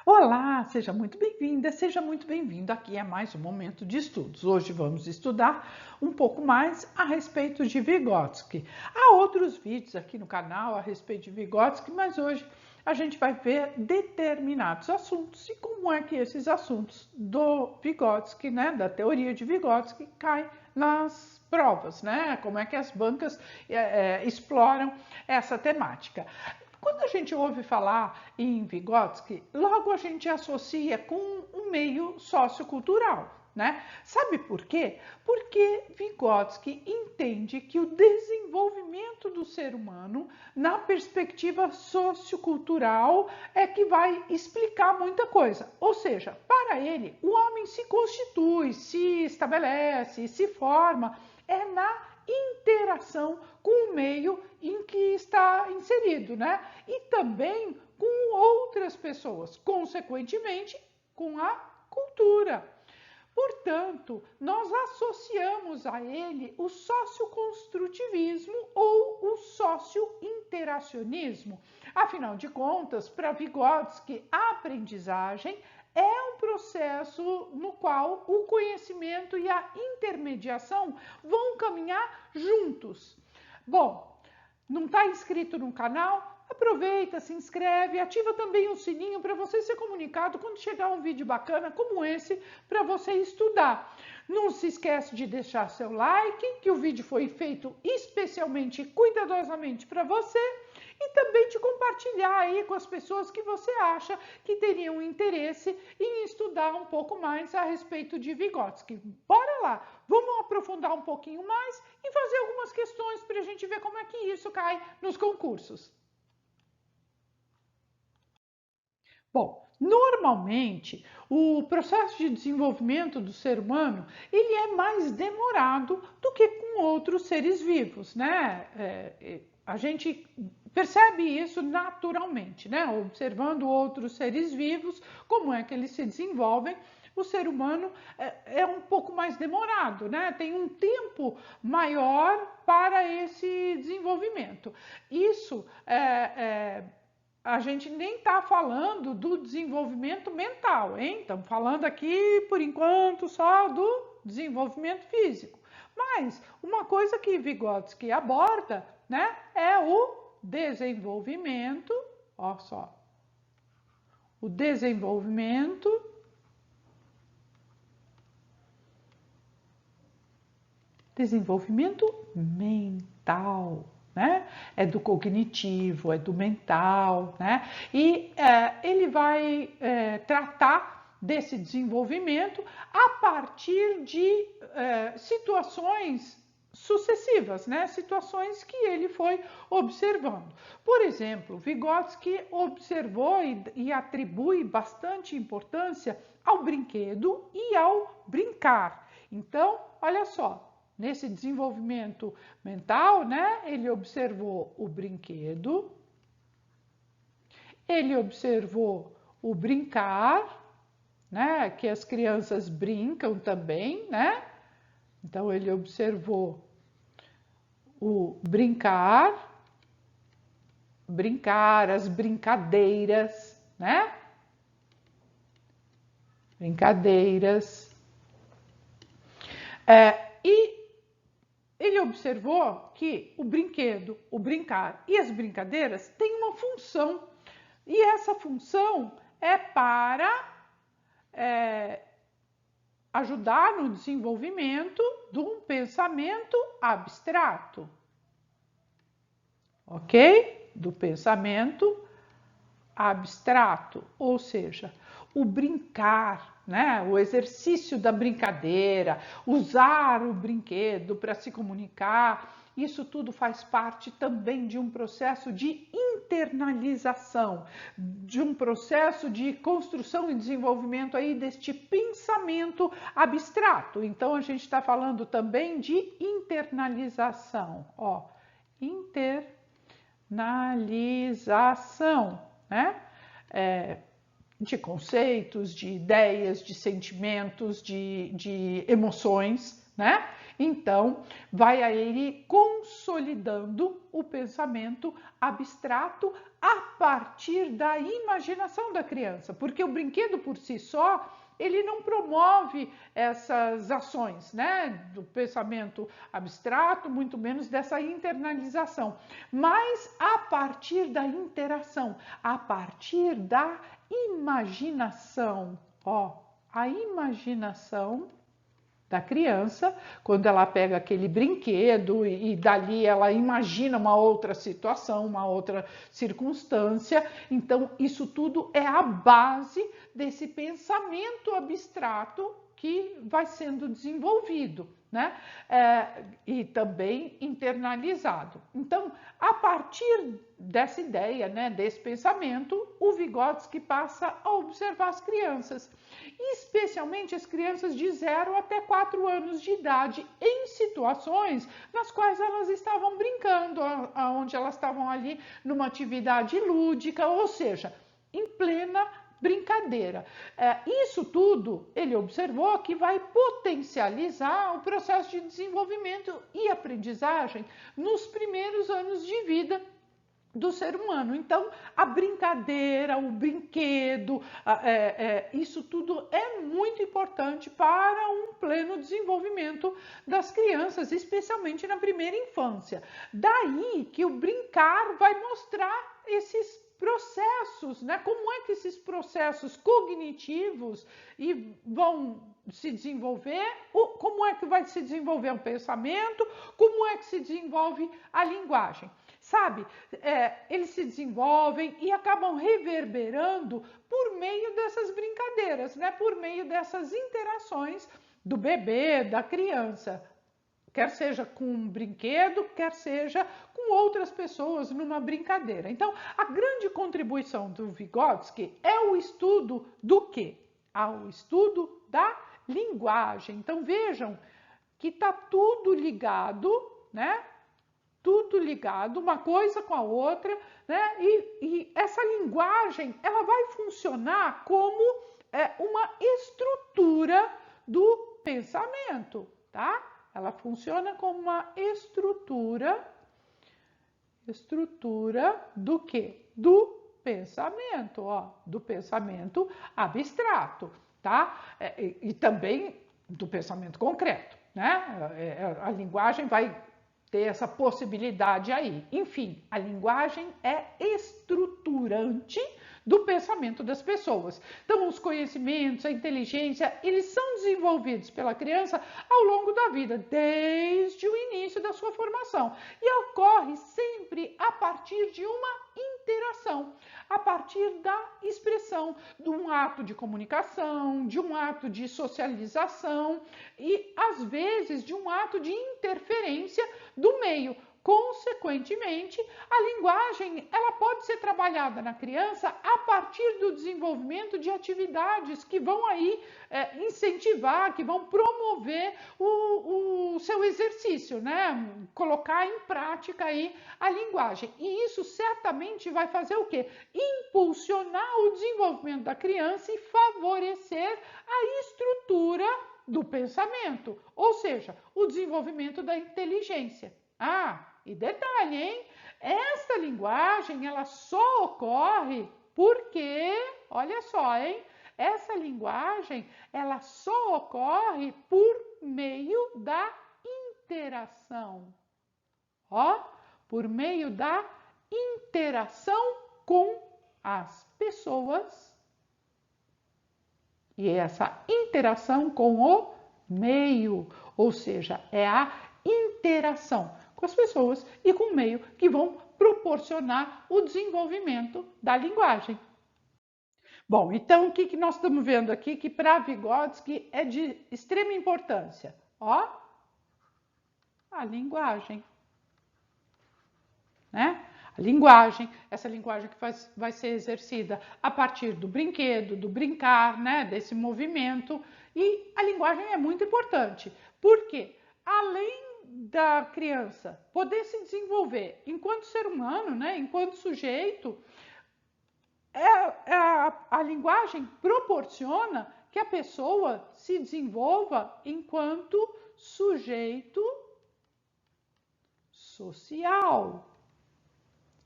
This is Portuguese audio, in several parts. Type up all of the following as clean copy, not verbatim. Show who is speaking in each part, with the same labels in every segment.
Speaker 1: Olá, seja muito bem-vinda, seja muito bem-vindo aqui a mais um momento de estudos. Hoje vamos estudar um pouco mais a respeito de Vygotsky. Há outros vídeos aqui no canal a respeito de Vygotsky, mas hoje a gente vai ver determinados assuntos e como é que esses assuntos do Vygotsky, da teoria de Vygotsky, caem nas provas, Como é que as bancas exploram essa temática. Quando a gente ouve falar em Vygotsky, logo a gente associa com um meio sociocultural, Sabe por quê? Porque Vygotsky entende que o desenvolvimento do ser humano, na perspectiva sociocultural, é que vai explicar muita coisa. Ou seja, para ele, o homem se constitui, se estabelece, se forma, na interação com o meio em que está inserido, E também com outras pessoas, consequentemente, com a cultura. Portanto, nós associamos a ele o socioconstrutivismo ou o sociointeracionismo. Afinal de contas, para Vygotsky, a aprendizagem é um processo no qual o conhecimento e a intermediação vão caminhar juntos. Bom, não está inscrito no canal? Aproveita, se inscreve, ativa também o sininho para você ser comunicado quando chegar um vídeo bacana como esse para você estudar. Não se esquece de deixar seu like, que o vídeo foi feito especialmente e cuidadosamente para você, e também de compartilhar aí com as pessoas que você acha que teriam interesse em estudar um pouco mais a respeito de Vygotsky. Bora lá, vamos aprofundar um pouquinho mais e fazer algumas questões para a gente ver como é que isso cai nos concursos. Bom, normalmente o processo de desenvolvimento do ser humano ele é mais demorado do que com outros seres vivos, A gente percebe isso naturalmente, Observando outros seres vivos, como é que eles se desenvolvem. O ser humano é um pouco mais demorado, Tem um tempo maior para esse desenvolvimento. Isso a gente nem está falando do desenvolvimento mental, hein? Estamos falando aqui, por enquanto, só do desenvolvimento físico. Mas uma coisa que Vygotsky aborda, é o desenvolvimento, ó só, o desenvolvimento mental. É do cognitivo, é do mental, E ele vai tratar desse desenvolvimento a partir de situações sucessivas, Situações que ele foi observando. Por exemplo, Vygotsky observou e atribui bastante importância ao brinquedo e ao brincar. Então, olha só. Nesse desenvolvimento mental, ele observou o brinquedo, ele observou o brincar, que as crianças brincam também, Então, ele observou o brincar, as brincadeiras, Brincadeiras. E ele observou que o brinquedo, o brincar e as brincadeiras têm uma função. E essa função é para ajudar no desenvolvimento de um pensamento abstrato. Ok? Do pensamento abstrato. Ou seja, o brincar, o exercício da brincadeira, usar o brinquedo para se comunicar, isso tudo faz parte também de um processo de internalização, de um processo de construção e desenvolvimento aí deste pensamento abstrato. Então, a gente está falando também de internalização, internalização, de conceitos, de ideias, de sentimentos, de emoções, Então, vai aí consolidando o pensamento abstrato a partir da imaginação da criança, porque o brinquedo por si só, ele não promove essas ações, né, do pensamento abstrato, muito menos dessa internalização, mas a partir da interação, a partir da imaginação, ó, a imaginação da criança, quando ela pega aquele brinquedo e dali ela imagina uma outra situação, uma outra circunstância. Então, isso tudo é a base desse pensamento abstrato que vai sendo desenvolvido, né? E também internalizado. Então, a partir dessa ideia, né, desse pensamento, o Vygotsky passa a observar as crianças, especialmente as crianças de 0 até 4 anos de idade, em situações nas quais elas estavam brincando, onde elas estavam ali numa atividade lúdica, ou seja, em plena brincadeira. Isso tudo ele observou que vai potencializar o processo de desenvolvimento e aprendizagem nos primeiros anos de vida do ser humano. Então, a brincadeira, o brinquedo, isso tudo é muito importante para um pleno desenvolvimento das crianças, especialmente na primeira infância. Daí que o brincar vai mostrar esses processos, né? Como é que esses processos cognitivos vão se desenvolver, como é que vai se desenvolver o pensamento, como é que se desenvolve a linguagem. Sabe, eles se desenvolvem e acabam reverberando por meio dessas brincadeiras, né? Por meio dessas interações do bebê, da criança. Quer seja com um brinquedo, quer seja com outras pessoas numa brincadeira. Então, a grande contribuição do Vygotsky é o estudo do quê? O estudo da linguagem. Então, vejam que está tudo ligado, né? Tudo ligado, uma coisa com a outra, né? E essa linguagem, ela vai funcionar como uma estrutura do pensamento, tá? Ela funciona como uma estrutura do quê? Do pensamento, ó, do pensamento abstrato, tá? E também do pensamento concreto, né? A linguagem vai ter essa possibilidade aí. Enfim, a linguagem é estruturante do pensamento das pessoas. Então, os conhecimentos, a inteligência, eles são desenvolvidos pela criança ao longo da vida, desde o início da sua formação. E ocorre sempre a partir de uma interação, a partir da expressão, de um ato de comunicação, de um ato de socialização e, às vezes, de um ato de interferência do meio. Consequentemente, a linguagem ela pode ser trabalhada na criança a partir do desenvolvimento de atividades que vão aí incentivar, que vão promover o seu exercício, né? Colocar em prática aí a linguagem. E isso certamente vai fazer o quê? Impulsionar o desenvolvimento da criança e favorecer a estrutura do pensamento, ou seja, o desenvolvimento da inteligência. E detalhe, hein? Essa linguagem, ela só ocorre porque, olha só, hein? Essa linguagem, ela só ocorre por meio da interação. Ó, por meio da interação com as pessoas. E essa interação com o meio, ou seja, é a interação com as pessoas e com o meio que vão proporcionar o desenvolvimento da linguagem. Bom, então o que nós estamos vendo aqui que para Vygotsky é de extrema importância? Ó, a linguagem, né? A linguagem, essa linguagem que vai ser exercida a partir do brinquedo, do brincar, né? Desse movimento. E a linguagem é muito importante, porque além da criança poder se desenvolver enquanto ser humano, né, enquanto sujeito, a linguagem proporciona que a pessoa se desenvolva enquanto sujeito social,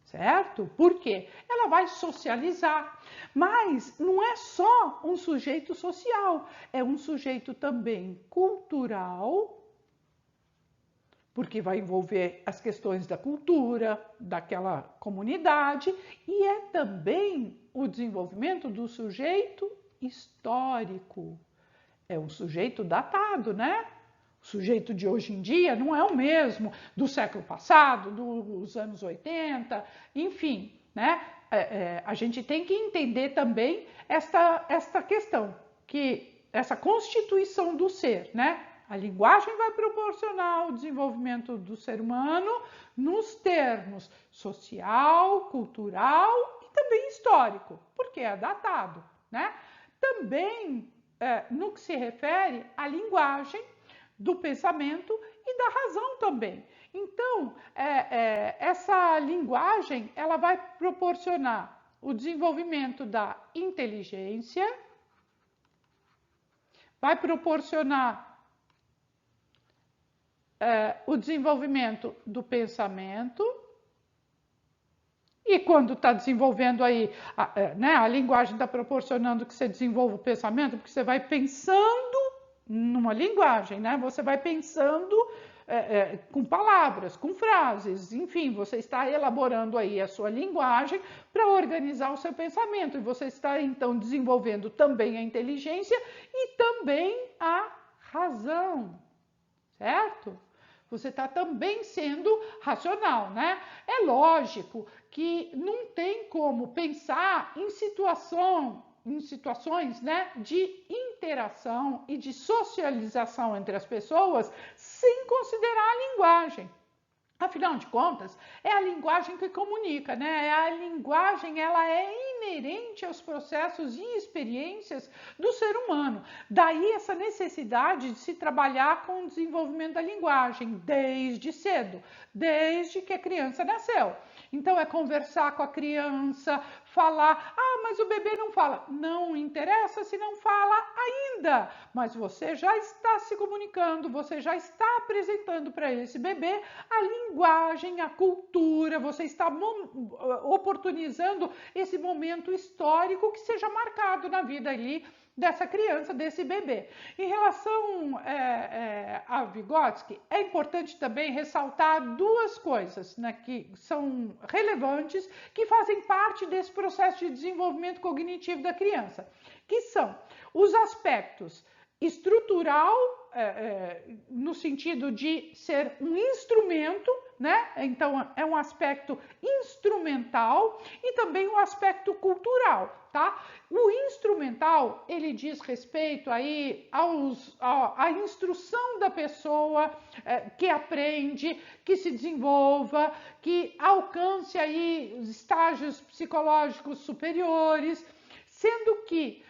Speaker 1: certo? Por quê? Ela vai socializar, mas não é só um sujeito social, é um sujeito também cultural, porque vai envolver as questões da cultura, daquela comunidade, e é também o desenvolvimento do sujeito histórico. É um sujeito datado, né? O sujeito de hoje em dia não é o mesmo do século passado, dos anos 80, enfim, né? A gente tem que entender também esta questão, que essa constituição do ser, né? A linguagem vai proporcionar o desenvolvimento do ser humano nos termos social, cultural e também histórico, porque é datado, né? Também no que se refere à linguagem do pensamento e da razão também. Então, essa linguagem ela vai proporcionar o desenvolvimento da inteligência, vai proporcionar o desenvolvimento do pensamento, e quando está desenvolvendo aí, né, a linguagem está proporcionando que você desenvolva o pensamento, porque você vai pensando numa linguagem, né? Você vai pensando com palavras, com frases, enfim, você está elaborando aí a sua linguagem para organizar o seu pensamento, e você está então desenvolvendo também a inteligência e também a razão, certo? Você está também sendo racional, né? É lógico que não tem como pensar em situações, né, de interação e de socialização entre as pessoas sem considerar a linguagem. Afinal de contas, é a linguagem que comunica, né? A linguagem, ela é inerente aos processos e experiências do ser humano. Daí essa necessidade de se trabalhar com o desenvolvimento da linguagem desde cedo, desde que a criança nasceu. Então é conversar com a criança, falar, mas o bebê não fala. Não interessa se não fala ainda, mas você já está se comunicando, você já está apresentando para esse bebê a linguagem, a cultura, você está oportunizando esse momento histórico que seja marcado na vida ali dessa criança, desse bebê. Em relação a Vygotsky, é importante também ressaltar duas coisas, né, que são relevantes, que fazem parte desse processo de desenvolvimento cognitivo da criança, que são os aspectos estrutural, no sentido de ser um instrumento, né? Então é um aspecto instrumental e também um aspecto cultural, tá? O instrumental, ele diz respeito aí à instrução da pessoa que aprende, que se desenvolva, que alcance aí estágios psicológicos superiores, sendo que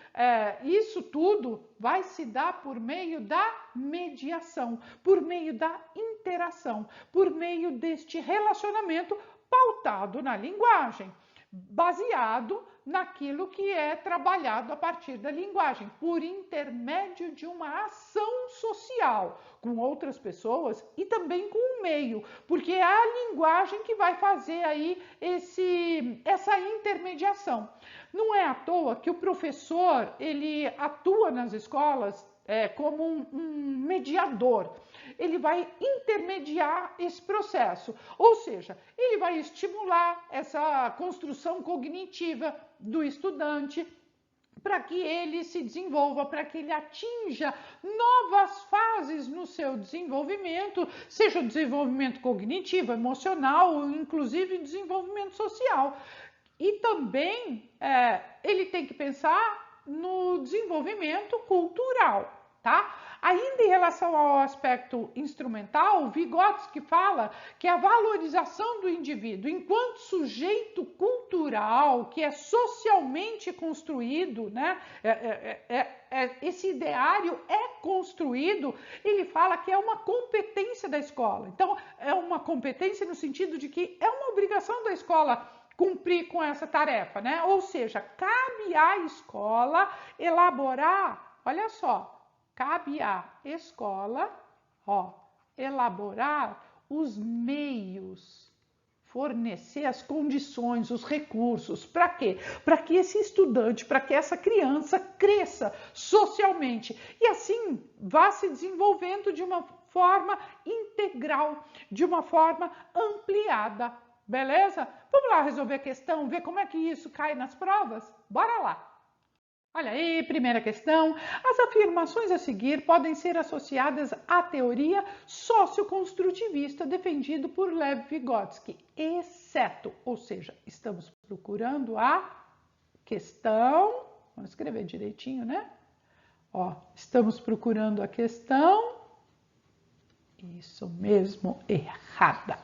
Speaker 1: isso tudo vai se dar por meio da mediação, por meio da interação, por meio deste relacionamento pautado na linguagem, baseado naquilo que é trabalhado a partir da linguagem, por intermédio de uma ação social com outras pessoas e também com o meio, porque é a linguagem que vai fazer aí essa intermediação. Não é à toa que o professor, ele atua nas escolas como um mediador. Ele vai intermediar esse processo, ou seja, ele vai estimular essa construção cognitiva do estudante para que ele se desenvolva, para que ele atinja novas fases no seu desenvolvimento, seja o desenvolvimento cognitivo, emocional, inclusive desenvolvimento social. E também ele tem que pensar no desenvolvimento cultural, tá? Ainda em relação ao aspecto instrumental, Vygotsky fala que a valorização do indivíduo enquanto sujeito cultural, que é socialmente construído, né? Esse ideário é construído, ele fala que é uma competência da escola. Então, é uma competência no sentido de que é uma obrigação da escola cumprir com essa tarefa, né? Ou seja, cabe à escola elaborar, olha só, cabe à escola, ó, elaborar os meios, fornecer as condições, os recursos. Para quê? Para que esse estudante, para que essa criança cresça socialmente e assim vá se desenvolvendo de uma forma integral, de uma forma ampliada. Beleza? Vamos lá resolver a questão, ver como é que isso cai nas provas? Bora lá! Olha aí, primeira questão. As afirmações a seguir podem ser associadas à teoria socioconstrutivista defendido por Lev Vygotsky, exceto, ou seja, estamos procurando a questão, vamos escrever direitinho, né? Ó, estamos procurando a questão, isso mesmo, errada,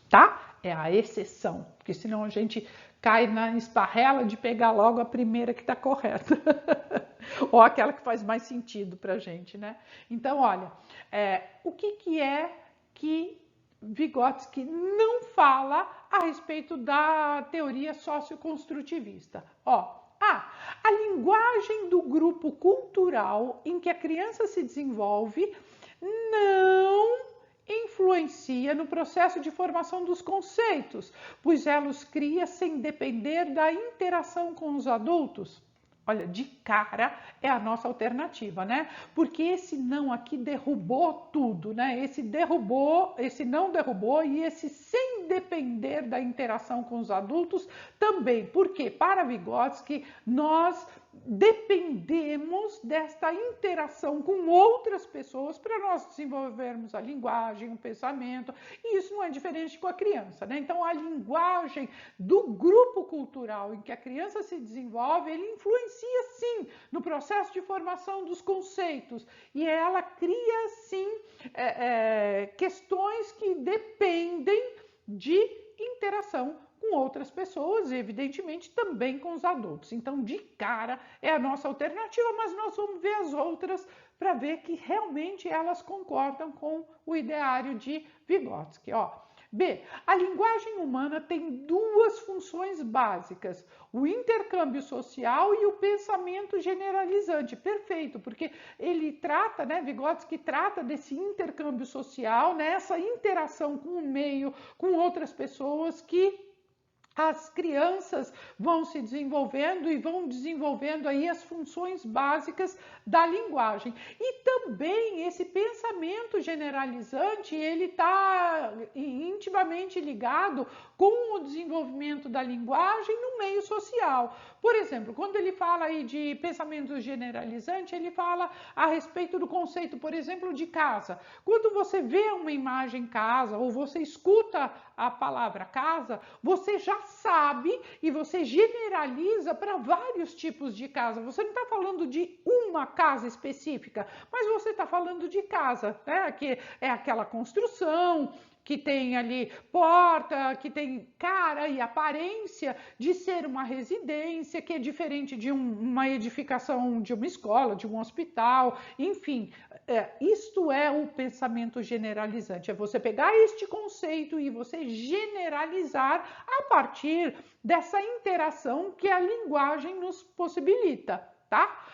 Speaker 1: tá? É a exceção, porque senão a gente cai na esparrela de pegar logo a primeira que está correta. Ou aquela que faz mais sentido para a gente, né? Então, olha, o que é que Vygotsky não fala a respeito da teoria socioconstrutivista? Ó, a linguagem do grupo cultural em que a criança se desenvolve não influencia no processo de formação dos conceitos, pois ela os cria sem depender da interação com os adultos. Olha, de cara é a nossa alternativa, né? Porque esse não aqui derrubou tudo, né? Esse não derrubou e esse sem depender da interação com os adultos também. Porque para Vygotsky nós dependemos desta interação com outras pessoas para nós desenvolvermos a linguagem, o pensamento, e isso não é diferente com a criança, né? Então, a linguagem do grupo cultural em que a criança se desenvolve, ele influencia sim no processo de formação dos conceitos, e ela cria sim questões que dependem de interação com outras pessoas e, evidentemente, também com os adultos. Então, de cara, é a nossa alternativa, mas nós vamos ver as outras para ver que realmente elas concordam com o ideário de Vygotsky. Ó, B. A linguagem humana tem duas funções básicas, o intercâmbio social e o pensamento generalizante. Perfeito, porque ele trata, né, Vygotsky trata desse intercâmbio social, né, essa interação com o meio, com outras pessoas que as crianças vão se desenvolvendo e vão desenvolvendo aí as funções básicas da linguagem. E também esse pensamento generalizante, ele está intimamente ligado com o desenvolvimento da linguagem no meio social. Por exemplo, quando ele fala aí de pensamento generalizante, ele fala a respeito do conceito, por exemplo, de casa. Quando você vê uma imagem casa ou você escuta a palavra casa, você já sabe e você generaliza para vários tipos de casa. Você não está falando de uma casa específica, mas você está falando de casa, né? Que é aquela construção que tem ali porta, que tem cara e aparência de ser uma residência, que é diferente de uma edificação de uma escola, de um hospital, enfim. Isto é o pensamento generalizante, é você pegar este conceito e você generalizar a partir dessa interação que a linguagem nos possibilita, tá?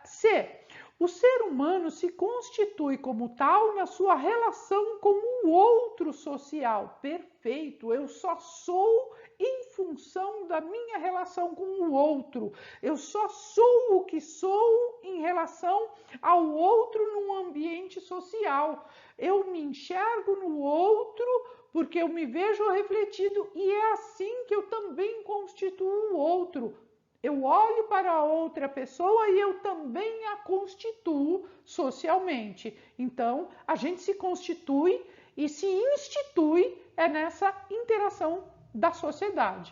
Speaker 1: C. O ser humano se constitui como tal na sua relação com o outro social. Perfeito, eu só sou em função da minha relação com o outro. Eu só sou o que sou em relação ao outro num ambiente social. Eu me enxergo no outro porque eu me vejo refletido e é assim que eu também constituo o outro. Eu olho para a outra pessoa e eu também a constituo socialmente. Então, a gente se constitui e se institui nessa interação da sociedade.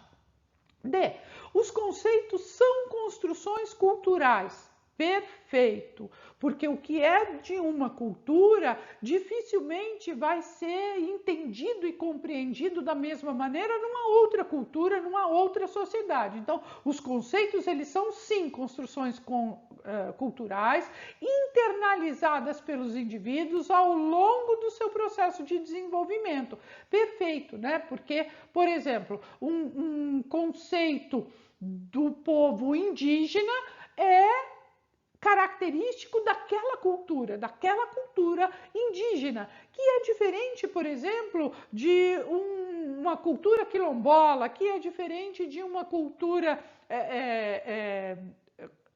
Speaker 1: D. Os conceitos são construções culturais. Perfeito, porque o que é de uma cultura dificilmente vai ser entendido e compreendido da mesma maneira numa outra cultura, numa outra sociedade. Então, os conceitos, eles são sim construções culturais internalizadas pelos indivíduos ao longo do seu processo de desenvolvimento. Perfeito, né? Porque, por exemplo, um conceito do povo indígena é característico daquela cultura indígena, que é diferente, por exemplo, de uma cultura quilombola, que é diferente de uma cultura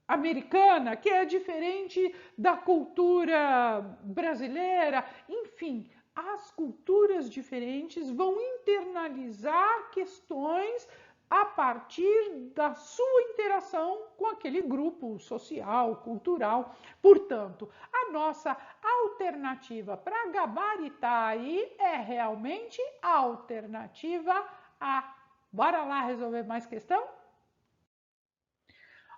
Speaker 1: americana, que é diferente da cultura brasileira, enfim. As culturas diferentes vão internalizar questões a partir da sua interação com aquele grupo social, cultural. Portanto, a nossa alternativa para gabaritar aí é realmente a alternativa A. Bora lá resolver mais questão?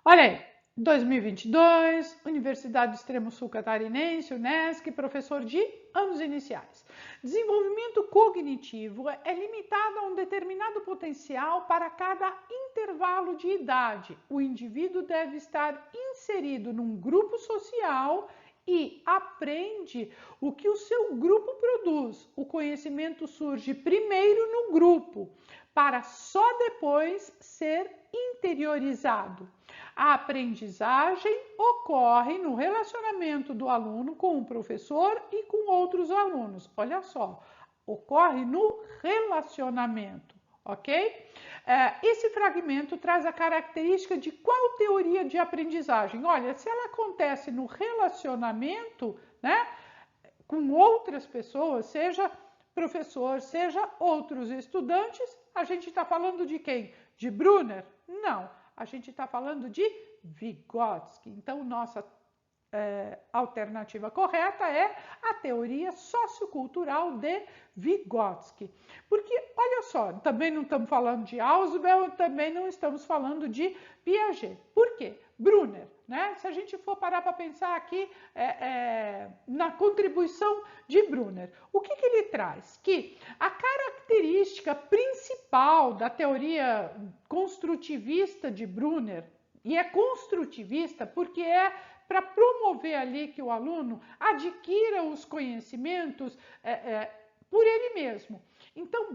Speaker 1: Olha aí. 2022, Universidade do Extremo Sul Catarinense, Unesc, professor de anos iniciais. Desenvolvimento cognitivo é limitado a um determinado potencial para cada intervalo de idade. O indivíduo deve estar inserido num grupo social e aprende o que o seu grupo produz. O conhecimento surge primeiro no grupo, para só depois ser interiorizado. A aprendizagem ocorre no relacionamento do aluno com o professor e com outros alunos. Olha só, ocorre no relacionamento, ok? Esse fragmento traz a característica de qual teoria de aprendizagem? Olha, se ela acontece no relacionamento, né, com outras pessoas, seja professor, seja outros estudantes, a gente está falando de quem? De Brunner? Não. A gente está falando de Vygotsky. Então, nossa alternativa correta é a teoria sociocultural de Vygotsky. Porque, olha só, também não estamos falando de Ausubel, também não estamos falando de Piaget. Por quê? Brunner, né? Se a gente for parar para pensar aqui na contribuição de Brunner, o que ele traz? Que a característica principal da teoria construtivista de Brunner, e é construtivista porque é para promover ali que o aluno adquira os conhecimentos por ele mesmo. Então,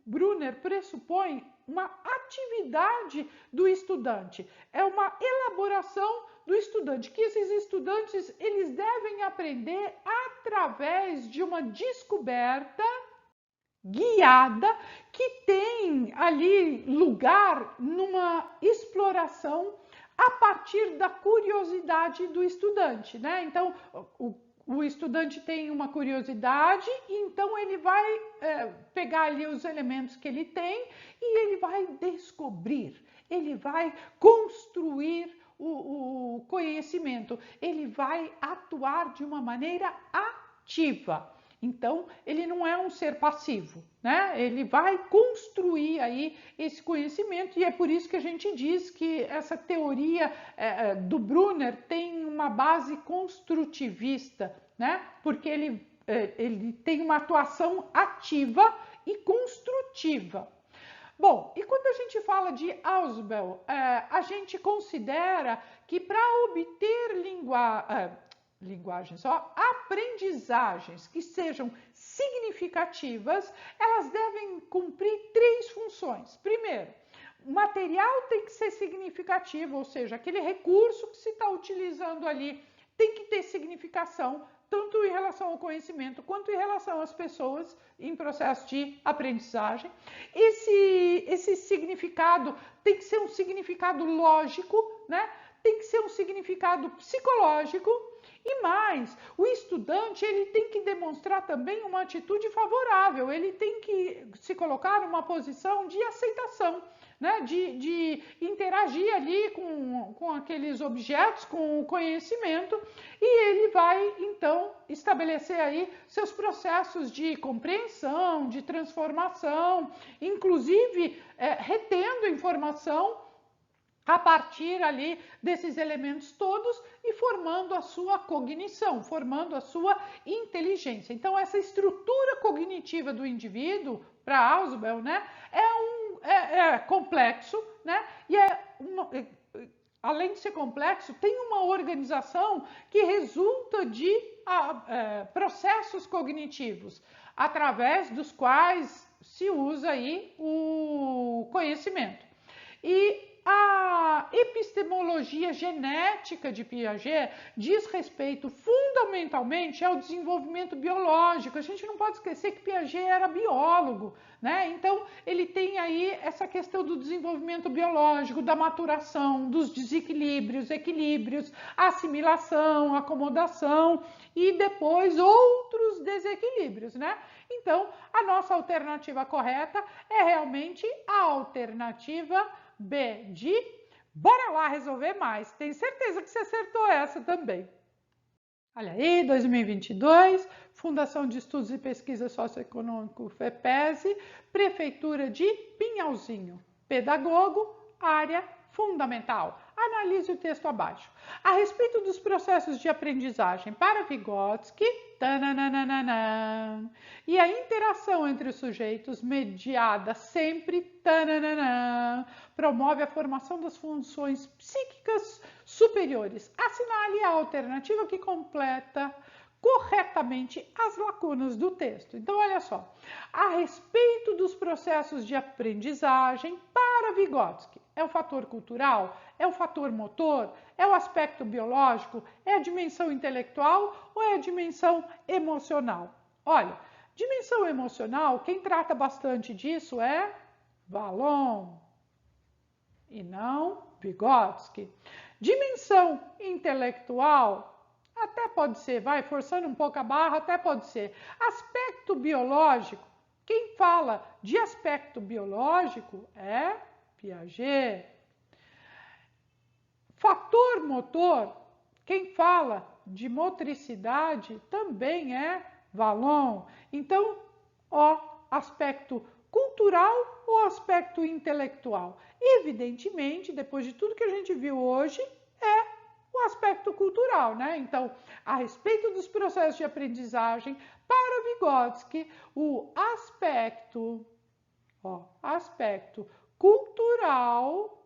Speaker 1: Brunner pressupõe uma atividade do estudante, é uma elaboração do estudante, que esses estudantes eles devem aprender através de uma descoberta guiada que tem ali lugar numa exploração a partir da curiosidade do estudante, né? Então, o estudante tem uma curiosidade, então ele vai pegar ali os elementos que ele tem e ele vai descobrir, ele vai construir o conhecimento, ele vai atuar de uma maneira ativa. Então, ele não é um ser passivo, né? Ele vai construir aí esse conhecimento e é por isso que a gente diz que essa teoria do Brunner tem uma base construtivista, né? Porque ele tem uma atuação ativa e construtiva. Bom, e quando a gente fala de Ausubel, a gente considera que para obter aprendizagens que sejam significativas, elas devem cumprir 3 funções. Primeiro, o material tem que ser significativo, ou seja, aquele recurso que se está utilizando ali tem que ter significação, tanto em relação ao conhecimento quanto em relação às pessoas em processo de aprendizagem. Esse significado tem que ser um significado lógico, né? Tem que ser um significado psicológico. E mais, o estudante ele tem que demonstrar também uma atitude favorável, ele tem que se colocar numa posição de aceitação, né? De interagir ali com aqueles objetos, com o conhecimento, e ele vai então estabelecer aí seus processos de compreensão, de transformação, inclusive retendo informação a partir ali desses elementos todos e formando a sua cognição, formando a sua inteligência. Então, essa estrutura cognitiva do indivíduo, para Ausubel, né, é complexo, né, e além de ser complexo, tem uma organização que resulta de processos cognitivos, através dos quais se usa aí o conhecimento. E a epistemologia genética de Piaget diz respeito fundamentalmente ao desenvolvimento biológico. A gente não pode esquecer que Piaget era biólogo, né? Então, ele tem aí essa questão do desenvolvimento biológico, da maturação, dos desequilíbrios, equilíbrios, assimilação, acomodação e depois outros desequilíbrios, né? Então, a nossa alternativa correta é realmente a alternativa B de bora lá resolver mais. Tenho certeza que você acertou essa também. Olha aí, 2022, Fundação de Estudos e Pesquisa Socioeconômico, FEPESE, Prefeitura de Pinhalzinho, pedagogo, área fundamental. Analise o texto abaixo. A respeito dos processos de aprendizagem para Vygotsky, tananana, e a interação entre os sujeitos mediada sempre, tananana, promove a formação das funções psíquicas superiores. Assinale a alternativa que completa corretamente as lacunas do texto. Então, olha só. A respeito dos processos de aprendizagem para Vygotsky, é o fator cultural? É o fator motor? É o aspecto biológico? É a dimensão intelectual ou é a dimensão emocional? Olha, dimensão emocional, quem trata bastante disso é Vallon e não Vygotsky. Dimensão intelectual, até pode ser, vai forçando um pouco a barra, até pode ser. Aspecto biológico, quem fala de aspecto biológico é Piaget. Fator motor, quem fala de motricidade também é Vallon. Então, ó, aspecto cultural ou aspecto intelectual? Evidentemente, depois de tudo que a gente viu hoje, é o aspecto cultural, né? Então, a respeito dos processos de aprendizagem, para Vygotsky, o aspecto cultural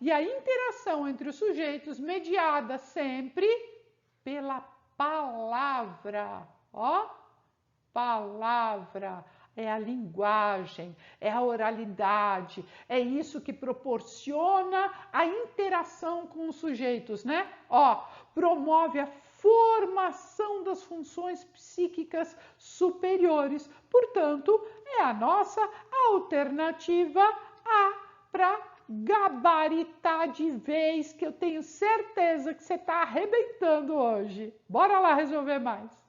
Speaker 1: e a interação entre os sujeitos mediada sempre pela palavra, palavra. É a linguagem, é a oralidade, é isso que proporciona a interação com os sujeitos, né? Promove a formação das funções psíquicas superiores. Portanto, é a nossa alternativa A para gabaritar de vez, que eu tenho certeza que você está arrebentando hoje. Bora lá resolver mais.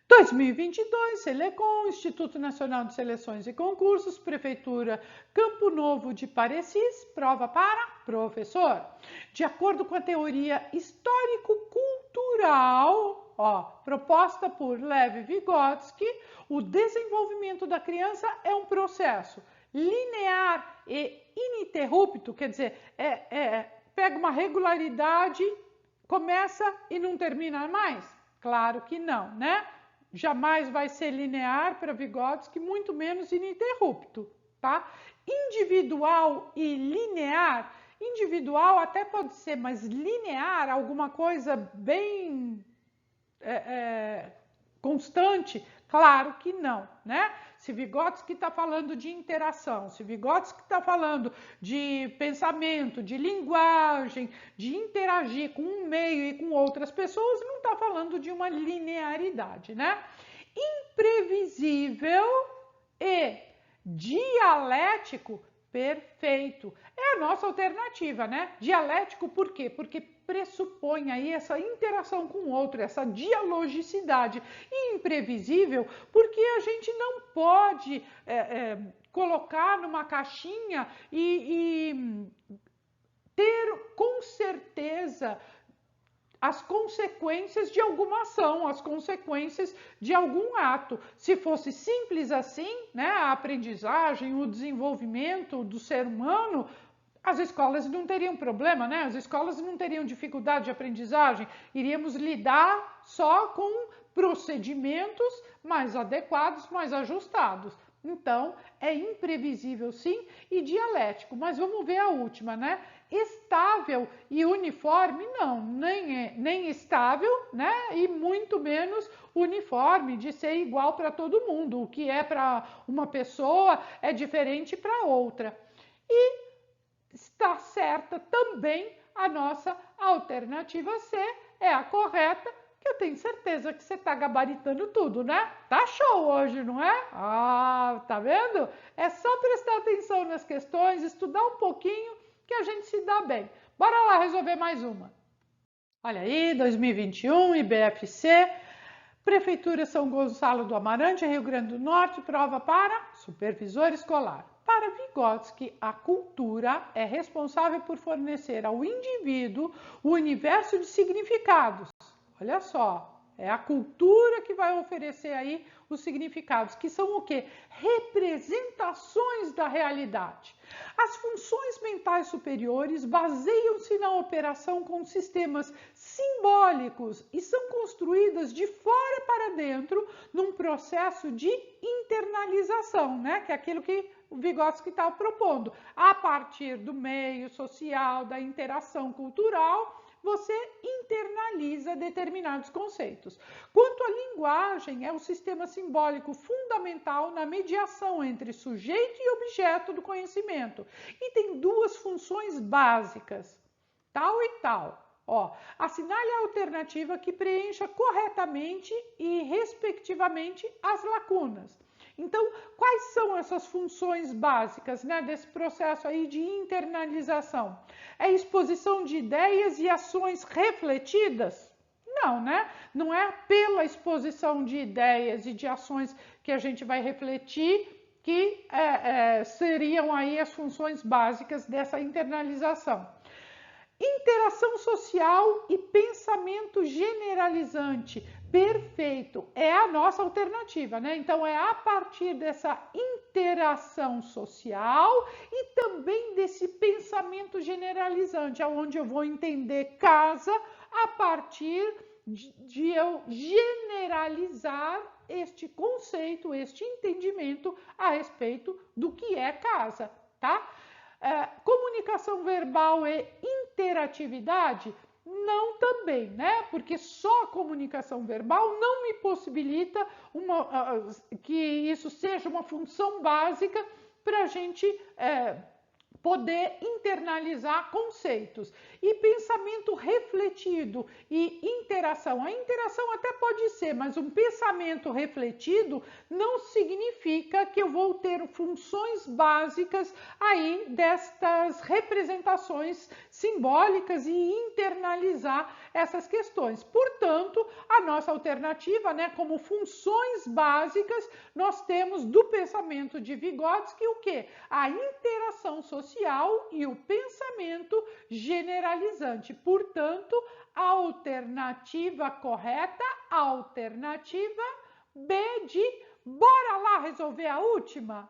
Speaker 1: 2022, Selecom, Instituto Nacional de Seleções e Concursos, Prefeitura Campo Novo de Parecis, prova para professor. De acordo com a teoria histórico-cultural, proposta por Lev Vygotsky, o desenvolvimento da criança é um processo linear e ininterrupto, quer dizer, pega uma regularidade, começa e não termina mais? Claro que não, né? Jamais vai ser linear para Vygotsky, muito menos ininterrupto, tá? Individual e linear, individual até pode ser, mas linear, alguma coisa bem constante, claro que não, né? Se Vygotsky está falando de interação, se Vygotsky está falando de pensamento, de linguagem, de interagir com um meio e com outras pessoas, não está falando de uma linearidade, né? Imprevisível e dialético, perfeito. É a nossa alternativa, né? Dialético por quê? Porque pressupõe aí essa interação com o outro, essa dialogicidade. E imprevisível porque a gente não pode colocar numa caixinha e ter com certeza as consequências de alguma ação, as consequências de algum ato. Se fosse simples assim, né, a aprendizagem, o desenvolvimento do ser humano, as escolas não teriam problema, né? As escolas não teriam dificuldade de aprendizagem, iríamos lidar só com procedimentos mais adequados, mais ajustados. Então, é imprevisível sim e dialético. Mas vamos ver a última, né? Estável e uniforme, não, nem estável, né? E muito menos uniforme, de ser igual para todo mundo. O que é para uma pessoa é diferente para outra. E está certa também a nossa alternativa C, é a correta, que eu tenho certeza que você está gabaritando tudo, né? Tá show hoje, não é? Ah, tá vendo? É só prestar atenção nas questões, estudar um pouquinho, que a gente se dá bem. Bora lá resolver mais uma. Olha aí, 2021, IBFC, Prefeitura São Gonçalo do Amarante, Rio Grande do Norte, prova para supervisor escolar. Para Vygotsky, a cultura é responsável por fornecer ao indivíduo o universo de significados. Olha só, é a cultura que vai oferecer aí os significados, que são o quê? Representações da realidade. As funções mentais superiores baseiam-se na operação com sistemas simbólicos e são construídas de fora para dentro num processo de internalização, né? Que é aquilo que o Vygotsky está propondo. A partir do meio social, da interação cultural, você internaliza determinados conceitos. Quanto à linguagem, é o sistema simbólico fundamental na mediação entre sujeito e objeto do conhecimento. E tem duas funções básicas, tal e tal. Ó, assinale a alternativa que preencha corretamente e, respectivamente, as lacunas. Então, quais são essas funções básicas, né, desse processo aí de internalização? É exposição de ideias e ações refletidas? Não, né? Não é pela exposição de ideias e de ações que a gente vai refletir que seriam aí as funções básicas dessa internalização. Interação social e pensamento generalizante. Perfeito, é a nossa alternativa, né? Então é a partir dessa interação social e também desse pensamento generalizante, onde eu vou entender casa a partir de eu generalizar este conceito, este entendimento a respeito do que é casa, tá? Comunicação verbal e interatividade? Não também, né? Porque só a comunicação verbal não me possibilita que isso seja uma função básica para a gente poder internalizar conceitos. E pensamento refletido e interação. A interação até pode ser, mas um pensamento refletido não significa que eu vou ter funções básicas aí destas representações simbólicas e internalizar essas questões. Portanto, a nossa alternativa, né, como funções básicas, nós temos do pensamento de Vygotsky o quê? A interação social e o pensamento generalizante. Portanto, a alternativa correta, alternativa B de bora lá resolver a última?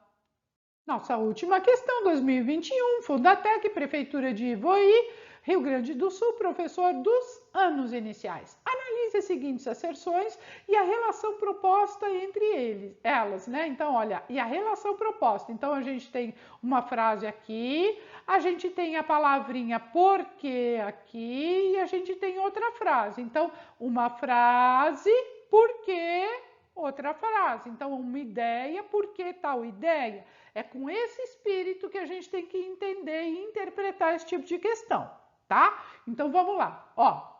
Speaker 1: Nossa última questão, 2021, Fundatec, Prefeitura de Ivoí, Rio Grande do Sul, professor dos anos iniciais. Analise as seguintes asserções e a relação proposta entre elas, né? Então, olha, e a relação proposta. Então, a gente tem uma frase aqui, a gente tem a palavrinha porque aqui e a gente tem outra frase. Então, uma frase, porque outra frase. Então, uma ideia, por que tal ideia? É com esse espírito que a gente tem que entender e interpretar esse tipo de questão, tá? Então, vamos lá. Ó,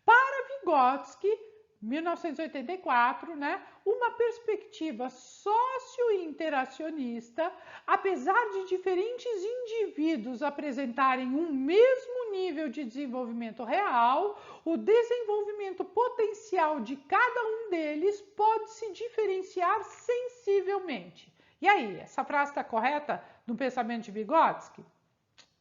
Speaker 1: para Vygotsky, 1984, né, uma perspectiva socio-interacionista, apesar de diferentes indivíduos apresentarem um mesmo nível de desenvolvimento real, o desenvolvimento potencial de cada um deles pode se diferenciar sensivelmente. E aí, essa frase está correta no pensamento de Vygotsky?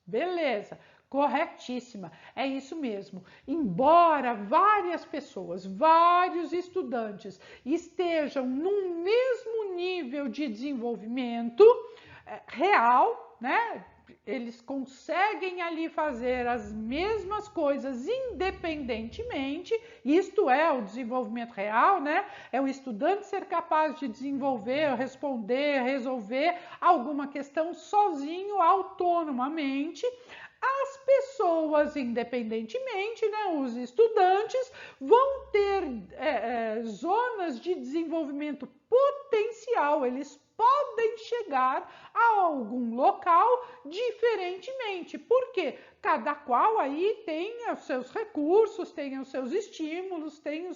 Speaker 1: Beleza. Corretíssima, é isso mesmo. Embora várias pessoas, vários estudantes estejam no mesmo nível de desenvolvimento real, né? Eles conseguem ali fazer as mesmas coisas independentemente, isto é o desenvolvimento real, né? É o estudante ser capaz de desenvolver, responder, resolver alguma questão sozinho, autonomamente. As pessoas, independentemente, né, os estudantes, vão ter zonas de desenvolvimento potencial, eles podem chegar a algum local diferentemente, porque cada qual aí tem os seus recursos, tem os seus estímulos, tem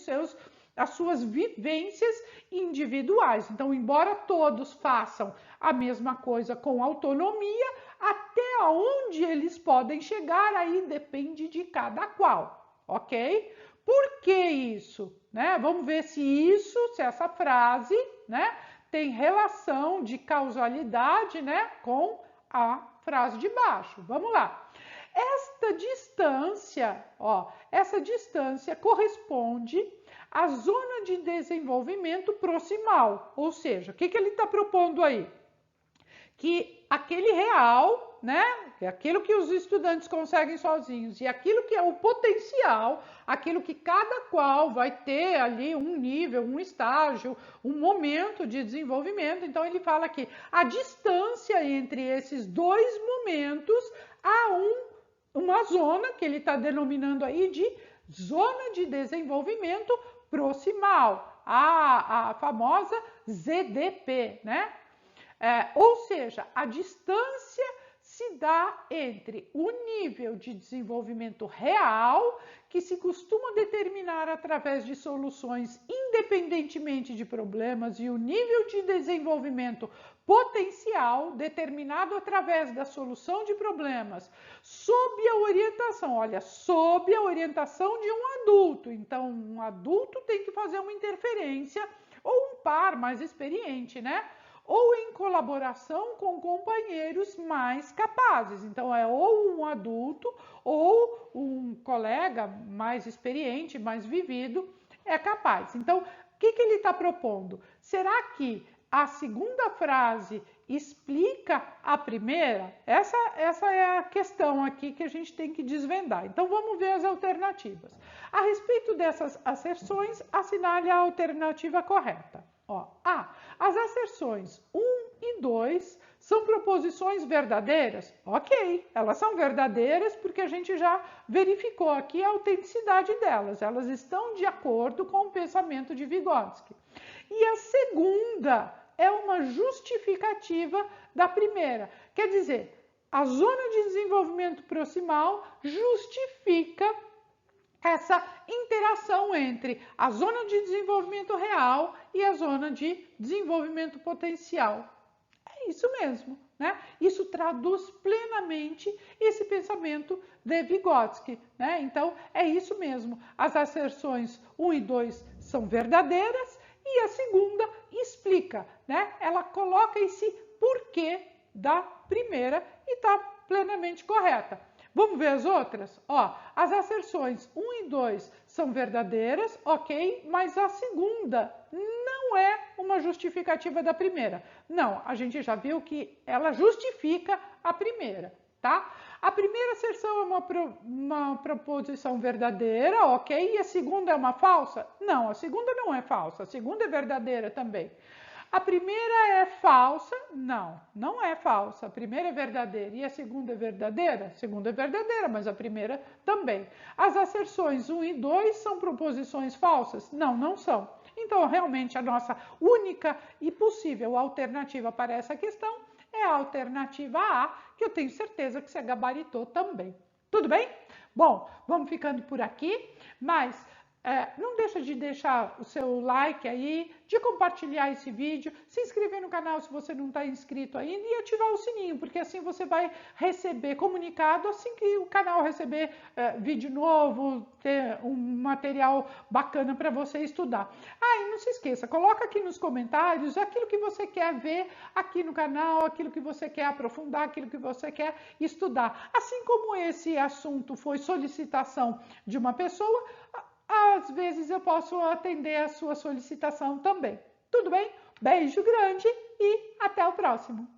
Speaker 1: as suas vivências individuais. Então, embora todos façam a mesma coisa com autonomia, até onde eles podem chegar aí depende de cada qual, ok? Por que isso? Né? Vamos ver se essa frase, né, tem relação de causalidade, né, com a frase de baixo. Vamos lá. Essa distância corresponde à zona de desenvolvimento proximal. Ou seja, o que ele está propondo aí? Que aquele real, né, aquilo que os estudantes conseguem sozinhos e aquilo que é o potencial, aquilo que cada qual vai ter ali um nível, um estágio, um momento de desenvolvimento. Então ele fala que a distância entre esses dois momentos há uma zona que ele está denominando aí de zona de desenvolvimento proximal, a famosa ZDP, né? Ou seja, a distância se dá entre o nível de desenvolvimento real, que se costuma determinar através de soluções independentemente de problemas, e o nível de desenvolvimento potencial, determinado através da solução de problemas, sob a orientação de um adulto. Então, um adulto tem que fazer uma interferência, ou um par mais experiente, né? Ou em colaboração com companheiros mais capazes. Então, é ou um adulto ou um colega mais experiente, mais vivido, é capaz. Então, o que ele está propondo? Será que a segunda frase explica a primeira? Essa é a questão aqui que a gente tem que desvendar. Então, vamos ver as alternativas. A respeito dessas asserções, assinale a alternativa correta. As asserções 1 e 2 são proposições verdadeiras? Ok, elas são verdadeiras porque a gente já verificou aqui a autenticidade delas. Elas estão de acordo com o pensamento de Vygotsky. E a segunda é uma justificativa da primeira. Quer dizer, a zona de desenvolvimento proximal justifica essa interação entre a zona de desenvolvimento real e a zona de desenvolvimento potencial. É isso mesmo, né? Isso traduz plenamente esse pensamento de Vygotsky, né? Então, é isso mesmo. As asserções 1 e 2 são verdadeiras e a segunda explica, né? Ela coloca esse porquê da primeira e está plenamente correta. Vamos ver as outras? As asserções 1 e 2 são verdadeiras, ok, mas a segunda não é uma justificativa da primeira. Não, a gente já viu que ela justifica a primeira, tá? A primeira asserção é uma proposição verdadeira, ok, e a segunda é uma falsa? Não, a segunda não é falsa, a segunda é verdadeira também. A primeira é falsa? Não, não é falsa. A primeira é verdadeira e a segunda é verdadeira? A segunda é verdadeira, mas a primeira também. As asserções 1 e 2 são proposições falsas? Não, não são. Então, realmente, a nossa única e possível alternativa para essa questão é a alternativa A, que eu tenho certeza que você gabaritou também. Tudo bem? Bom, vamos ficando por aqui, mas Não deixa de deixar o seu like aí, de compartilhar esse vídeo, se inscrever no canal se você não está inscrito ainda e ativar o sininho, porque assim você vai receber comunicado assim que o canal receber vídeo novo, ter um material bacana para você estudar. E não se esqueça, coloca aqui nos comentários aquilo que você quer ver aqui no canal, aquilo que você quer aprofundar, aquilo que você quer estudar. Assim como esse assunto foi solicitação de uma pessoa, às vezes eu posso atender a sua solicitação também. Tudo bem? Beijo grande e até o próximo!